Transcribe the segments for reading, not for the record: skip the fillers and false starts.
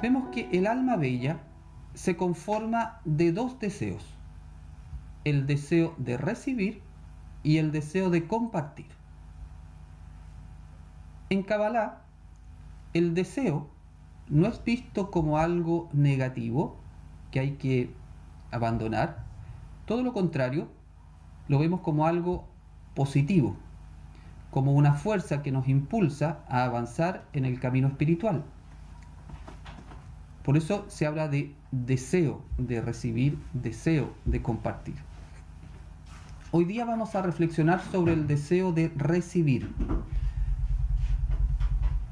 vemos que el alma bella se conforma de dos deseos: el deseo de recibir y el deseo de compartir. En Kabbalah, el deseo no es visto como algo negativo que hay que abandonar. Todo lo contrario, lo vemos como algo positivo, como una fuerza que nos impulsa a avanzar en el camino espiritual. Por eso se habla de deseo de recibir, deseo de compartir. Hoy día vamos a reflexionar sobre el deseo de recibir,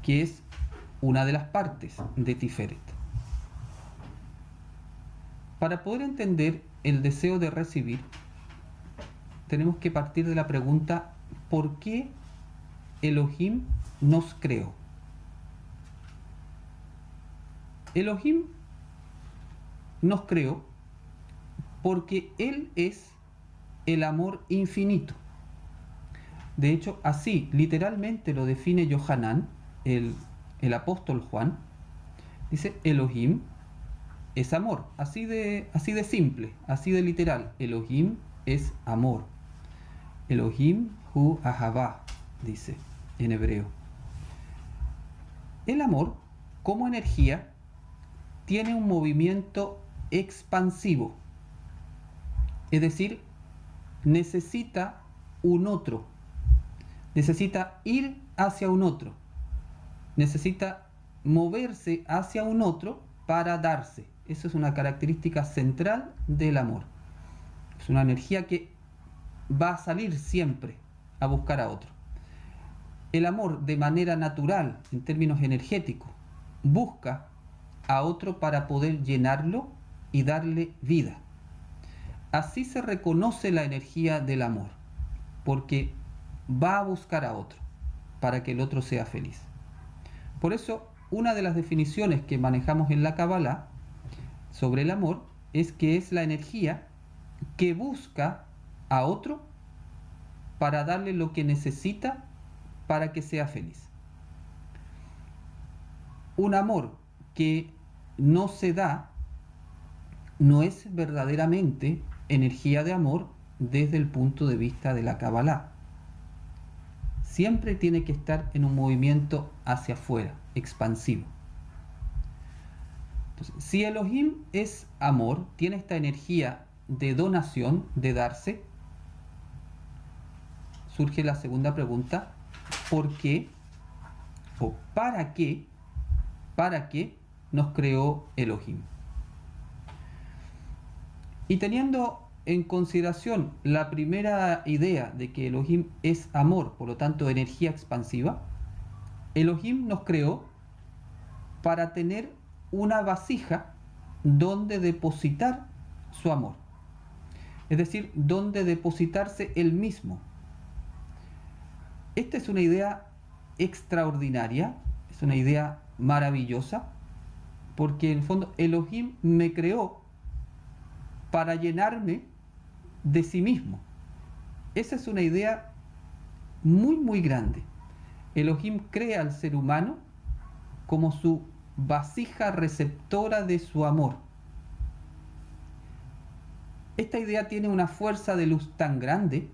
que es una de las partes de Tiferet. Para poder entender el deseo de recibir, tenemos que partir de la pregunta: ¿por qué Elohim nos creó? Elohim nos creó porque Él es el amor infinito. De hecho, así literalmente lo define Yohanan, el apóstol Juan. Dice: Elohim es amor. Así de simple, así de literal. Elohim es amor. Elohim hu ahavá, dice en hebreo. El amor, como energía, tiene un movimiento expansivo, es decir, necesita un otro, necesita ir hacia un otro, necesita moverse hacia un otro para darse. Eso es una característica central del amor. Es una energía que va a salir siempre a buscar a otro. El amor, de manera natural, en términos energéticos, busca a otro para poder llenarlo y darle vida. Así se reconoce la energía del amor, porque va a buscar a otro para que el otro sea feliz. Por eso, una de las definiciones que manejamos en la Kabbalah sobre el amor es que es la energía que busca a otro para darle lo que necesita para que sea feliz. Un amor que no se da no es verdaderamente energía de amor desde el punto de vista de la Kabbalah. Siempre tiene que estar en un movimiento hacia afuera, expansivo. Entonces, si Elohim es amor, tiene esta energía de donación, de darse, surge la segunda pregunta: ¿por qué o para qué nos creó Elohim? Y teniendo en consideración la primera idea de que Elohim es amor, por lo tanto energía expansiva, Elohim nos creó para tener una vasija donde depositar su amor, es decir, donde depositarse él mismo. Esta es una idea extraordinaria, es una idea maravillosa, porque en el fondo Elohim me creó para llenarme de sí mismo. Esa es una idea muy, muy grande. Elohim crea al ser humano como su vasija receptora de su amor. Esta idea tiene una fuerza de luz tan grande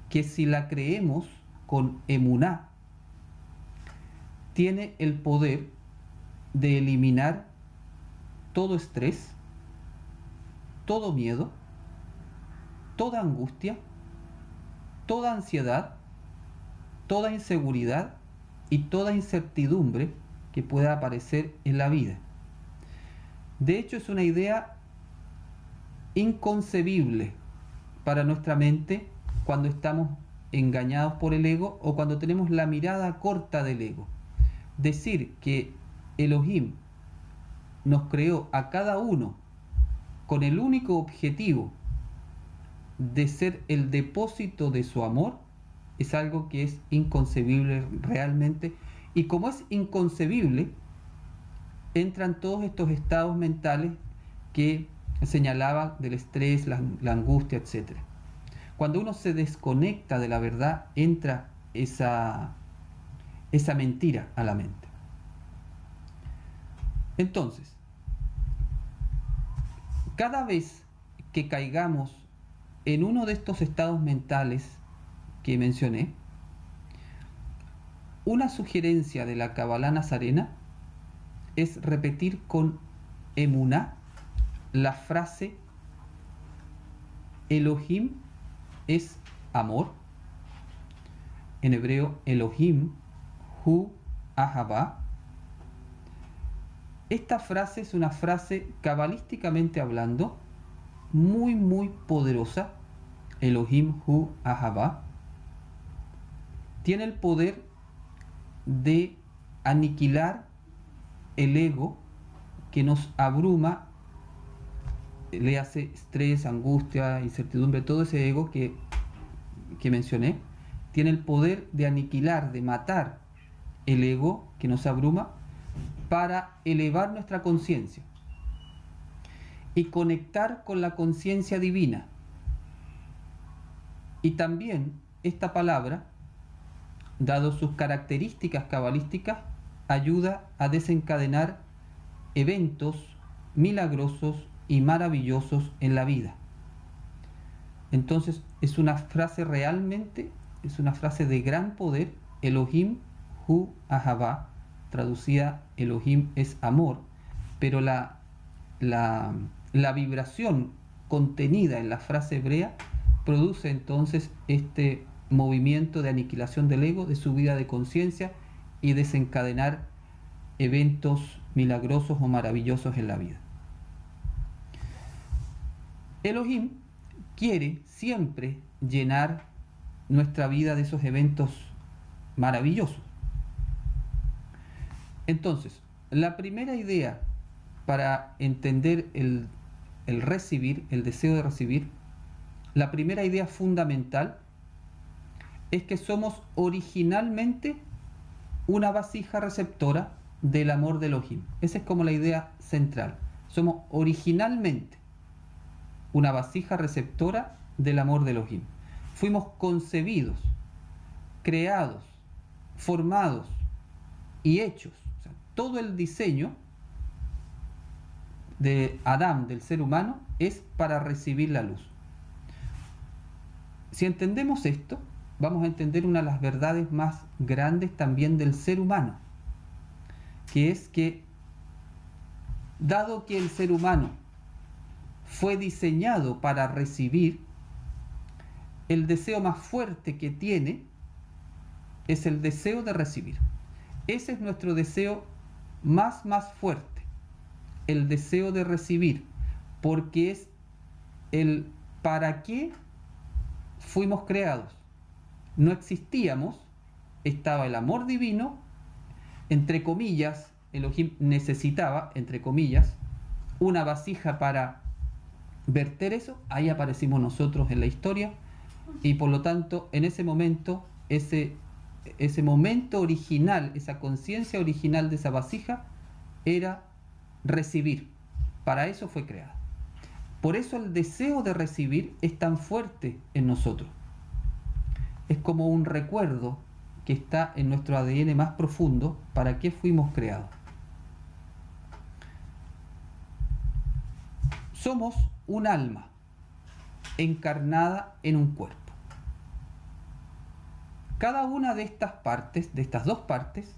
que si la creemos con emuná, tiene el poder de eliminar todo estrés, todo miedo, toda angustia, toda ansiedad, toda inseguridad y toda incertidumbre que pueda aparecer en la vida. De hecho, es una idea inconcebible para nuestra mente cuando estamos engañados por el ego o cuando tenemos la mirada corta del ego. Decir que Elohim nos creó a cada uno con el único objetivo de ser el depósito de su amor es algo que es inconcebible realmente, y como es inconcebible, entran todos estos estados mentales que señalaba del estrés, la angustia, etc. Cuando uno se desconecta de la verdad, entra esa mentira a la mente. Entonces, cada vez que caigamos en uno de estos estados mentales que mencioné, una sugerencia de la Kabbalah nazarena es repetir con emuná la frase Elohim es amor, en hebreo Elohim hu ahavá. Esta frase es una frase cabalísticamente hablando muy poderosa. Elohim hu ahavá tiene el poder de aniquilar el ego que nos abruma, le hace estrés, angustia, incertidumbre, todo ese ego que mencioné, tiene el poder de aniquilar, de matar el ego que nos abruma para elevar nuestra conciencia y conectar con la conciencia divina. Y también esta palabra, dado sus características cabalísticas, ayuda a desencadenar eventos milagrosos y maravillosos en la vida. Entonces es una frase realmente, es una frase de gran poder, Elohim hu ahavá, traducida Elohim es amor, pero la vibración contenida en la frase hebrea produce entonces este movimiento de aniquilación del ego, de subida de conciencia y desencadenar eventos milagrosos o maravillosos en la vida. Elohim quiere siempre llenar nuestra vida de esos eventos maravillosos. Entonces, la primera idea para entender el recibir, el deseo de recibir, la primera idea fundamental es que somos originalmente una vasija receptora del amor de Elohim. Esa es como la idea central. Somos originalmente una vasija receptora del amor de Elohim. Fuimos concebidos, creados, formados y hechos. O sea, todo el diseño de Adán, del ser humano, es para recibir la luz. Si entendemos esto, vamos a entender una de las verdades más grandes también del ser humano, que es que, dado que el ser humano fue diseñado para recibir, el deseo más fuerte que tiene es el deseo de recibir. Ese es nuestro deseo más fuerte, el deseo de recibir, porque es el para qué fuimos creados. No existíamos, estaba el amor divino, entre comillas, Elohim necesitaba, entre comillas, una vasija para verter eso, ahí aparecimos nosotros en la historia, y por lo tanto, en ese momento, ese momento original, esa conciencia original de esa vasija, era recibir. Para eso fue creada. Por eso el deseo de recibir es tan fuerte en nosotros. Es como un recuerdo que está en nuestro ADN más profundo, para qué fuimos creados. Somos un alma encarnada en un cuerpo. Cada una de estas partes, de estas dos partes,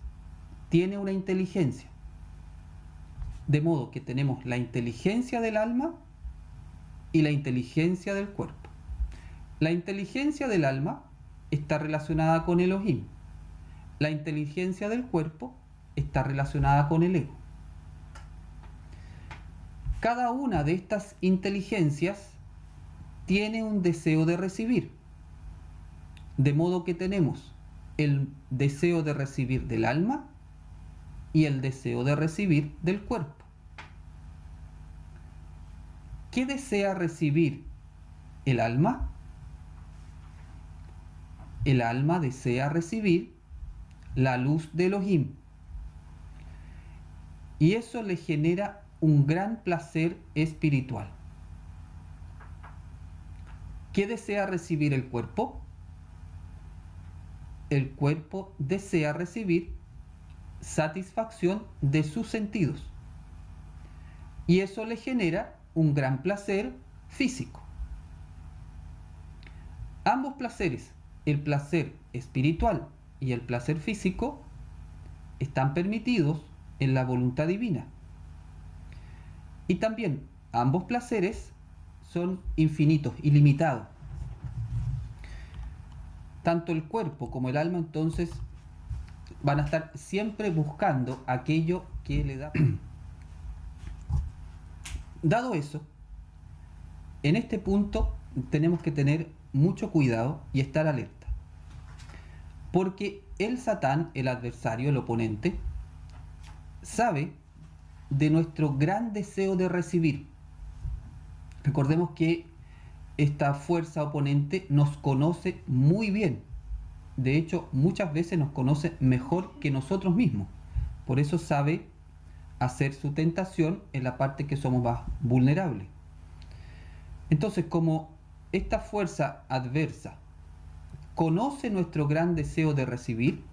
tiene una inteligencia. De modo que tenemos la inteligencia del alma y la inteligencia del cuerpo. La inteligencia del alma está relacionada con Elohim. La inteligencia del cuerpo está relacionada con el ego. Cada una de estas inteligencias tiene un deseo de recibir. De modo que tenemos el deseo de recibir del alma y el deseo de recibir del cuerpo. ¿Qué desea recibir el alma? El alma desea recibir la luz de Elohim. Y eso le genera un gran placer espiritual. ¿Qué desea recibir el cuerpo? El cuerpo desea recibir satisfacción de sus sentidos. y eso le genera un gran placer físico. Ambos placeres, el placer espiritual y el placer físico, están permitidos en la voluntad divina. Y también ambos placeres son infinitos, ilimitados. Tanto el cuerpo como el alma entonces van a estar siempre buscando aquello que le da. Dado eso, en este punto tenemos que tener mucho cuidado y estar alerta. Porque el Satán, el adversario, el oponente, sabe de nuestro gran deseo de recibir. Recordemos que esta fuerza oponente nos conoce muy bien. De hecho, muchas veces nos conoce mejor que nosotros mismos. Por eso sabe hacer su tentación en la parte que somos más vulnerables. Entonces, como esta fuerza adversa conoce nuestro gran deseo de recibir,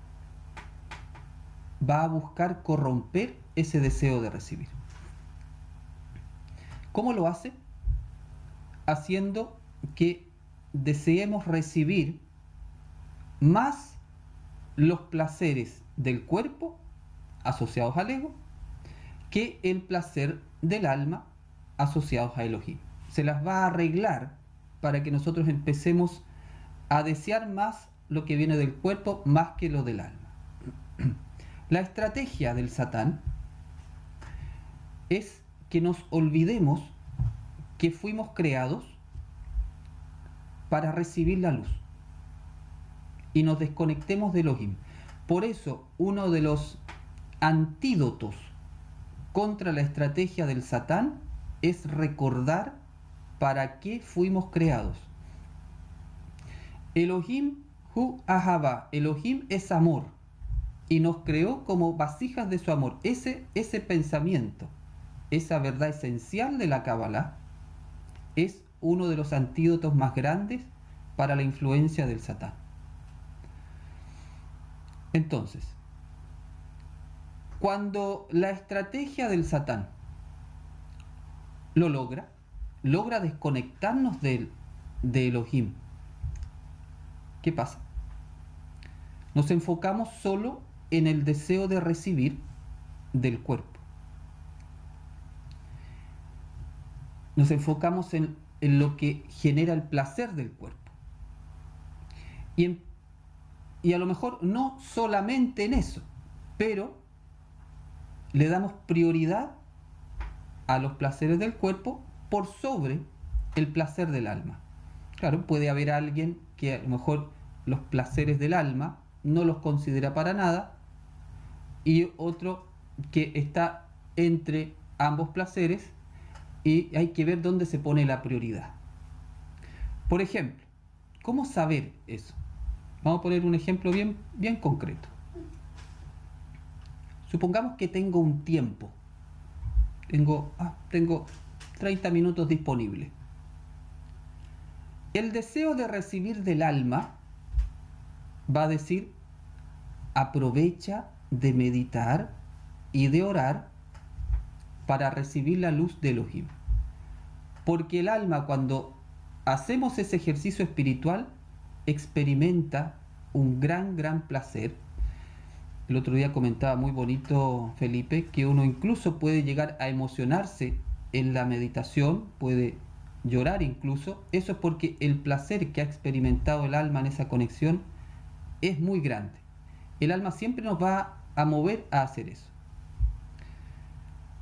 va a buscar corromper ese deseo de recibir. ¿Cómo lo hace? Haciendo que deseemos recibir más los placeres del cuerpo asociados al ego que el placer del alma asociados a Elohim. Se las va a arreglar para que nosotros empecemos a desear más lo que viene del cuerpo más que lo del alma. La estrategia del Satán es que nos olvidemos que fuimos creados para recibir la luz y nos desconectemos de Elohim. Por eso, uno de los antídotos contra la estrategia del Satán es recordar para qué fuimos creados. Elohim hu ahava, Elohim es amor y nos creó como vasijas de su amor. Ese pensamiento, esa verdad esencial de la Kabbalah es uno de los antídotos más grandes para la influencia del Satán. Entonces, cuando la estrategia del Satán lo logra desconectarnos de Elohim, ¿qué pasa? Nos enfocamos solo en el deseo de recibir del cuerpo. Nos enfocamos en lo que genera el placer del cuerpo. Y a lo mejor no solamente en eso, pero le damos prioridad a los placeres del cuerpo por sobre el placer del alma. Claro, puede haber alguien que a lo mejor los placeres del alma no los considera para nada y otro que está entre ambos placeres y hay que ver dónde se pone la prioridad. Por ejemplo, ¿cómo saber eso? Vamos a poner un ejemplo bien concreto. Supongamos que tengo un tiempo. Tengo 30 minutos disponibles. El deseo de recibir del alma va a decir, aprovecha de meditar y de orar para recibir la luz de Elohim. Porque el alma, cuando hacemos ese ejercicio espiritual, experimenta un gran placer. El otro día comentaba muy bonito Felipe que uno incluso puede llegar a emocionarse en la meditación, puede llorar incluso. Eso es porque el placer que ha experimentado el alma en esa conexión es muy grande. El alma siempre nos va a mover a hacer eso.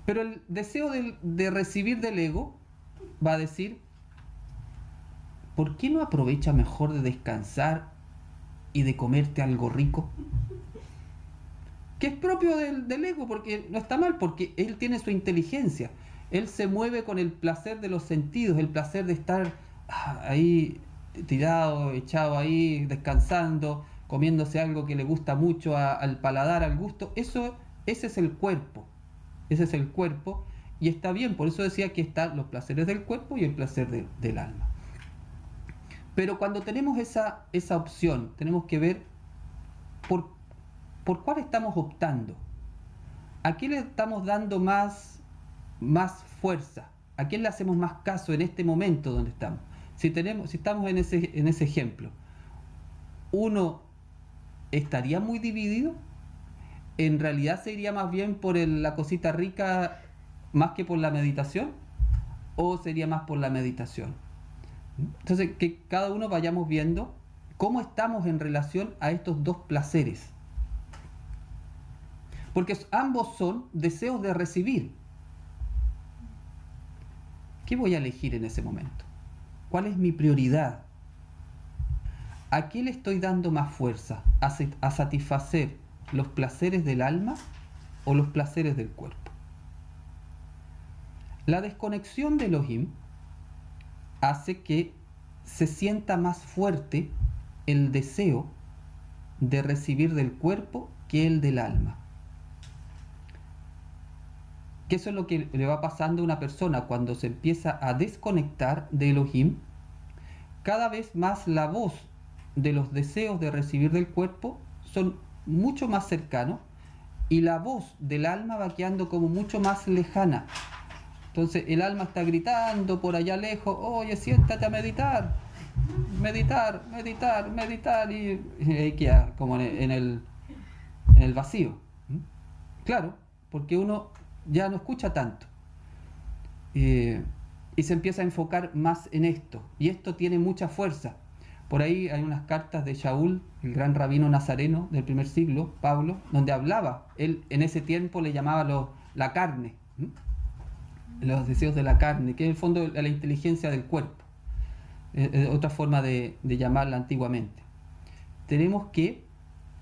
Pero el deseo de recibir del ego va a decir, ¿por qué no aprovecha mejor de descansar y de comerte algo rico? Que es propio del ego, porque no está mal, porque él tiene su inteligencia. Él se mueve con el placer de los sentidos, el placer de estar ahí tirado, echado ahí, descansando, comiéndose algo que le gusta mucho al paladar, al gusto. Ese es el cuerpo. Ese es el cuerpo y está bien. Por eso decía que están los placeres del cuerpo y el placer del alma. Pero cuando tenemos esa opción, tenemos que ver por cuál estamos optando. ¿A qué le estamos dando más fuerza? ¿A quién le hacemos más caso en este momento donde estamos? Si estamos en ese ejemplo, ¿uno estaría muy dividido? ¿En realidad se iría más bien por la cosita rica más que por la meditación? ¿O sería más por la meditación? Entonces, que cada uno vayamos viendo cómo estamos en relación a estos dos placeres. Porque ambos son deseos de recibir. ¿Qué voy a elegir en ese momento? ¿Cuál es mi prioridad? ¿A qué le estoy dando más fuerza? ¿A satisfacer los placeres del alma o los placeres del cuerpo? La desconexión de Elohim hace que se sienta más fuerte el deseo de recibir del cuerpo que el del alma. Que eso es lo que le va pasando a una persona cuando se empieza a desconectar de Elohim. Cada vez más la voz de los deseos de recibir del cuerpo son mucho más cercanos y la voz del alma va quedando como mucho más lejana. Entonces el alma está gritando por allá lejos: oye, siéntate a meditar, y ahí queda como en el vacío. Claro, porque uno ya no escucha tanto y se empieza a enfocar más en esto, y esto tiene mucha fuerza. Por ahí hay unas cartas de Shaul, el gran rabino nazareno del primer siglo, Pablo, donde hablaba, él en ese tiempo le llamaba la carne, los deseos de la carne, que en el fondo es la inteligencia del cuerpo, es otra forma de llamarla antiguamente. Tenemos que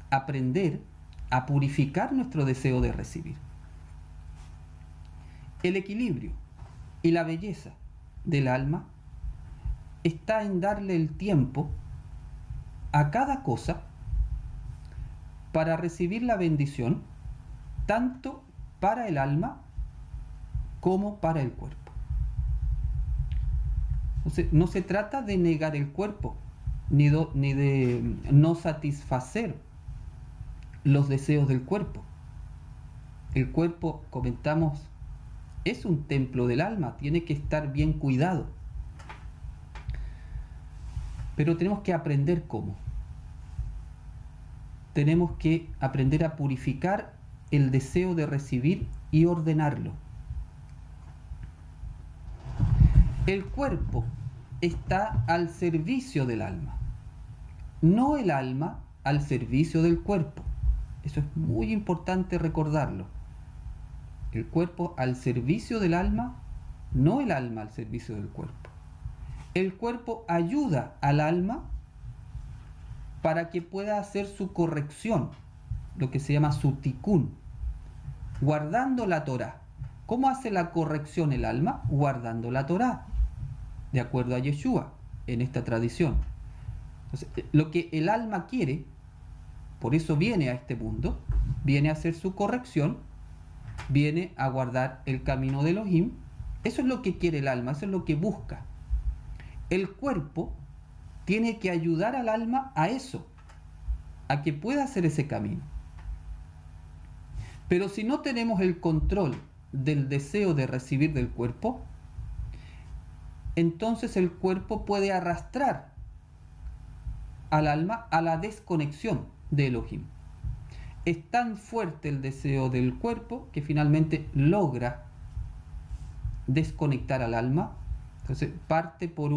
aprender a purificar nuestro deseo de recibir. El equilibrio y la belleza del alma está en darle el tiempo a cada cosa para recibir la bendición, tanto para el alma como para el cuerpo. Entonces, no se trata de negar el cuerpo, ni de no satisfacer los deseos del cuerpo. El cuerpo, comentamos, es un templo del alma, tiene que estar bien cuidado. Pero tenemos que aprender cómo. Tenemos que aprender a purificar el deseo de recibir y ordenarlo. El cuerpo está al servicio del alma, no el alma al servicio del cuerpo. Eso es muy importante recordarlo. El cuerpo al servicio del alma, no el alma al servicio del cuerpo. El cuerpo ayuda al alma para que pueda hacer su corrección, lo que se llama su tikkun, guardando la Torá. ¿Cómo hace la corrección el alma? Guardando la Torá, de acuerdo a Yeshua, en esta tradición. Entonces, lo que el alma quiere, por eso viene a este mundo, viene a hacer su corrección, viene a guardar el camino de Elohim. Eso es lo que quiere el alma, eso es lo que busca. El cuerpo tiene que ayudar al alma a eso, a que pueda hacer ese camino. Pero si no tenemos el control del deseo de recibir del cuerpo, entonces el cuerpo puede arrastrar al alma a la desconexión de Elohim. Es tan fuerte el deseo del cuerpo que finalmente logra desconectar al alma. Entonces parte por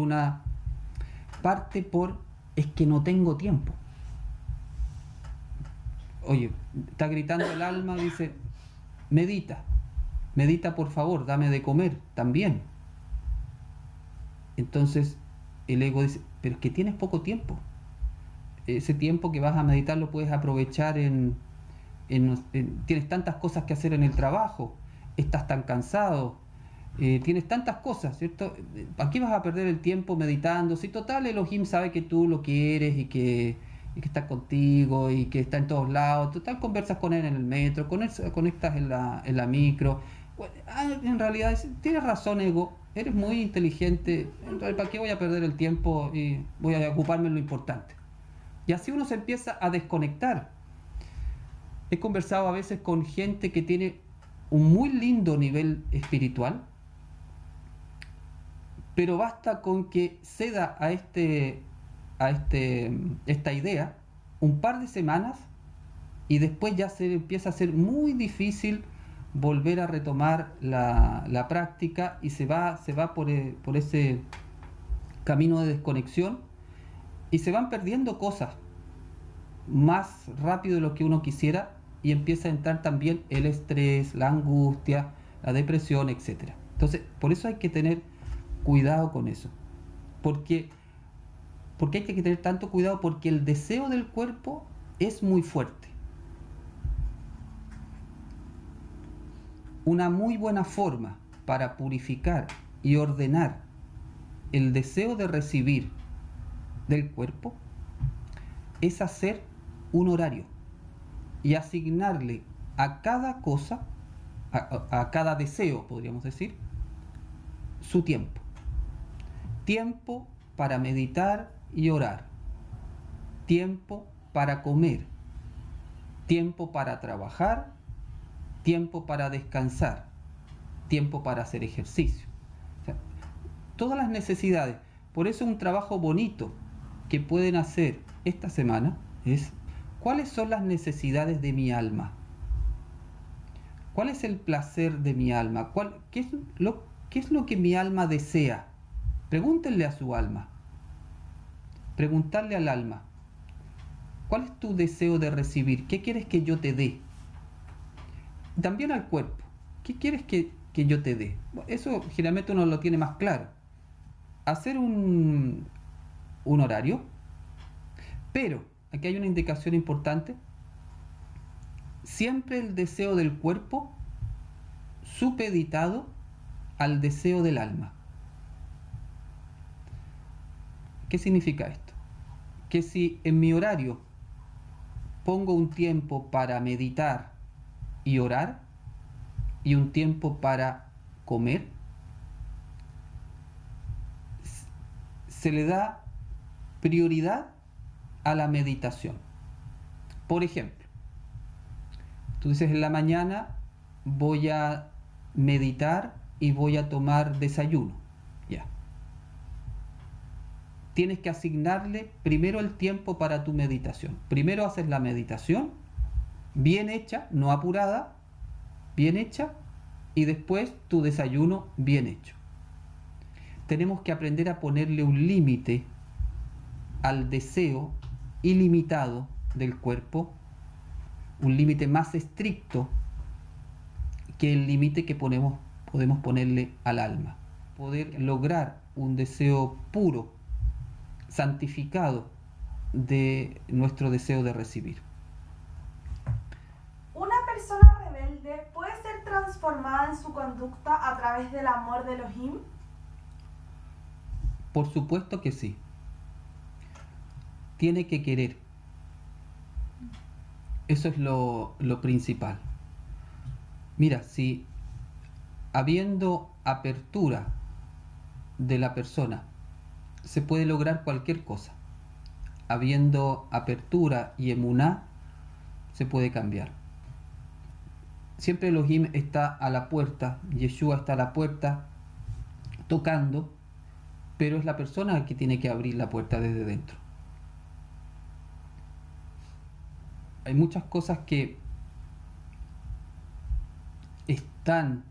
es que no tengo tiempo. Oye, está gritando el alma, dice: medita por favor, dame de comer también. Entonces el ego dice: pero es que tienes poco tiempo. Ese tiempo que vas a meditar lo puedes aprovechar tienes tantas cosas que hacer en el trabajo, estás tan cansado, tienes tantas cosas, ¿cierto? ¿Para qué vas a perder el tiempo meditando? Si total Elohim sabe que tú lo quieres y que está contigo y que está en todos lados, total conversas con él en el metro, conectas en la micro. En realidad tienes razón, ego, eres muy inteligente, ¿para qué voy a perder el tiempo y voy a ocuparme en lo importante? Y así uno se empieza a desconectar. He conversado a veces con gente que tiene un muy lindo nivel espiritual, Pero basta con que ceda a esta idea un par de semanas y después ya se empieza a ser muy difícil volver a retomar la práctica y se va por ese camino de desconexión y se van perdiendo cosas más rápido de lo que uno quisiera y empieza a entrar también el estrés, la angustia, la depresión, etc. Entonces, por eso hay que tener cuidado con eso. ¿Por qué hay que tener tanto cuidado? Porque el deseo del cuerpo es muy fuerte. Una muy buena forma para purificar y ordenar el deseo de recibir del cuerpo es hacer un horario y asignarle a cada cosa, a cada deseo, podríamos decir, su tiempo. Tiempo para meditar y orar, tiempo para comer, tiempo para trabajar, tiempo para descansar, tiempo para hacer ejercicio. O sea, todas las necesidades. Por eso un trabajo bonito que pueden hacer esta semana es: ¿cuáles son las necesidades de mi alma? ¿Cuál es el placer de mi alma? ¿Qué es lo que mi alma desea? Pregúntenle a su alma. Preguntarle al alma: ¿cuál es tu deseo de recibir? ¿Qué quieres que yo te dé? También al cuerpo. ¿Qué quieres que yo te dé? Eso generalmente uno lo tiene más claro. Hacer un horario. Pero, aquí hay una indicación importante. Siempre el deseo del cuerpo supeditado al deseo del alma. ¿Qué significa esto? Que si en mi horario pongo un tiempo para meditar y orar y un tiempo para comer, se le da prioridad a la meditación. Por ejemplo, tú dices: en la mañana voy a meditar y voy a tomar desayuno. Ya. Tienes que asignarle primero el tiempo para tu meditación. Primero haces la meditación, bien hecha, no apurada, bien hecha, y después tu desayuno bien hecho. Tenemos que aprender a ponerle un límite al deseo ilimitado del cuerpo, un límite más estricto que el límite que podemos ponerle al alma. Poder lograr un deseo puro, santificado de nuestro deseo de recibir. ¿Una persona rebelde puede ser transformada en su conducta a través del amor de Elohim? Por supuesto que sí. Tiene que querer. Eso es lo principal. Mira, si habiendo apertura de la persona, se puede lograr cualquier cosa. Habiendo apertura y emuná, se puede cambiar. Siempre Elohim está a la puerta, Yeshua está a la puerta, tocando, pero es la persona que tiene que abrir la puerta desde dentro. Hay muchas cosas que están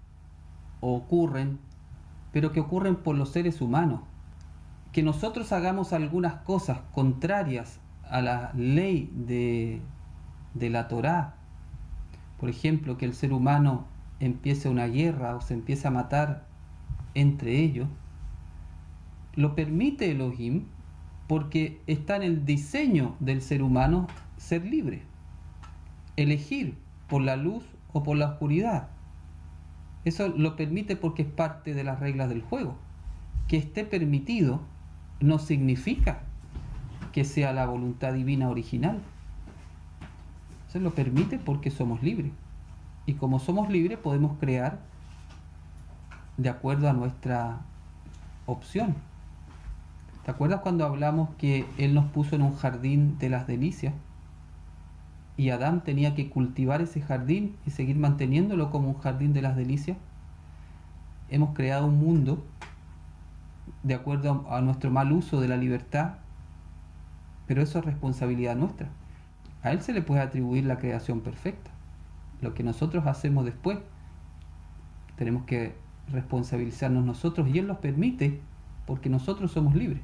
o ocurren, pero que ocurren por los seres humanos. Que nosotros hagamos algunas cosas contrarias a la ley de la Torá, por ejemplo, que el ser humano empiece una guerra o se empiece a matar entre ellos, lo permite Elohim porque está en el diseño del ser humano ser libre, elegir por la luz o por la oscuridad. Eso lo permite porque es parte de las reglas del juego. Que esté permitido no significa que sea la voluntad divina original. Se lo permite porque somos libres. Y como somos libres podemos crear de acuerdo a nuestra opción. ¿Te acuerdas cuando hablamos que Él nos puso en un jardín de las delicias? Y Adán tenía que cultivar ese jardín y seguir manteniéndolo como un jardín de las delicias. Hemos creado un mundo de acuerdo a nuestro mal uso de la libertad, pero eso es responsabilidad nuestra. A Él se le puede atribuir la creación perfecta. Lo que nosotros hacemos después, tenemos que responsabilizarnos nosotros, y Él los permite porque nosotros somos libres.